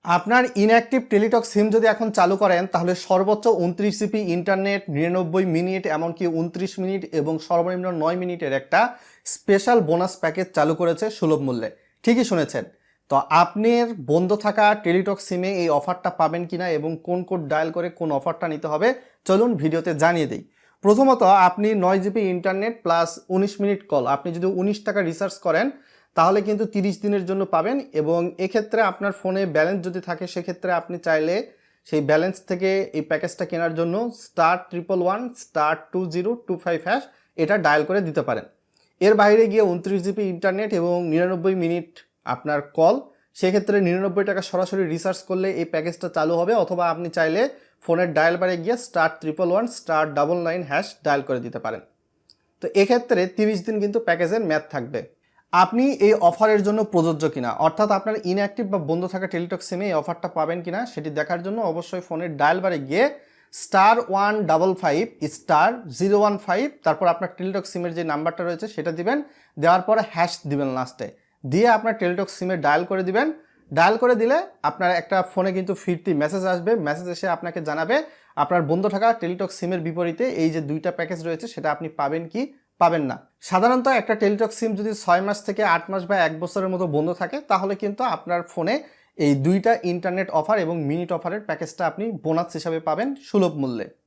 আপনার inactive Teletalk সিম যদি এখন চালু করেন তাহলে সর্বোচ্চ 29 জিবি ইন্টারনেট, 99 মিনিট, এমনকি 29 মিনিট এবং সর্বনিম্ন 9 মিনিটের একটা স্পেশাল বোনাস প্যাকেজ চালু করেছে সুলভ মূল্যে। ঠিকই শুনেছেন। তো আপনার বন্ধ থাকা টেলিটক সিমে এই অফারটা পাবেন কিনা এবং কোন কোড ডায়াল করে কোন অফারটা নিতে হবে চলুন ভিডিওতে জানিয়ে দিই। প্রথমত, আপনি 9 GB internet plus 19 minute call আপনি যদি 19 টাকা রিচার্জ করেন তাহলে কিন্তু 30 দিনের জন্য পাবেন, এবং এক্ষেত্রে আপনার ফোনে ব্যালেন্স যদি থাকে সেক্ষেত্রে আপনি চাইলে সেই ব্যালেন্স থেকে এই প্যাকেজটা কেনার জন্য *111*2025# এটা ডায়াল করে দিতে পারেন। এর বাইরে গিয়ে 29 জিবি ইন্টারনেট এবং 99 মিনিট আপনার কল, সেক্ষেত্রে 99 টাকা সরাসরি রিচার্জ করলে এই প্যাকেজটা চালু হবে, অথবা আপনি চাইলে ফোনের ডায়াল বারে গিয়ে *111*99# ডায়াল করে দিতে পারেন। তো এক্ষেত্রে 30 দিন কিন্তু প্যাকেজের মেয়াদ থাকবে। আপনি এই অফারের জন্য প্রযোজ্য কিনা, অর্থাৎ আপনার ইনঅ্যাক্টিভ বা বন্ধ থাকা টেলিটক সিমে এই অফারটা পাবেন কিনা সেটি দেখার জন্য অবশ্যই ফোনের ডায়াল বারে গিয়ে *155*015, তারপর আপনার টেলিটক সিমের যে নাম্বারটা রয়েছে সেটা দিবেন, দেওয়ার পরে হ্যাশ দিবেন লাস্টে, দিয়ে আপনার টেলিটক সিমে ডায়াল করে দিবেন। ডায়াল করে দিলে আপনার একটা ফোনে কিন্তু ফিরতি মেসেজ আসবে, মেসেজ এসে আপনাকে জানাবে আপনার বন্ধ থাকা টেলিটক সিমের বিপরীতে এই যে দুইটা প্যাকেজ রয়েছে সেটা আপনি পাবেন কি পাবেন না। সাধারণত একটা টেলিটক সিম যদি 6 মাস থেকে 8 মাস বা 1 বছরের মতো বন্ধ থাকে তাহলে কিন্তু আপনার ফোনে এই দুইটা ইন্টারনেট অফার এবং মিনিট অফারের প্যাকেজটা আপনি বোনাস হিসাবে পাবেন সুলভ মূল্যে।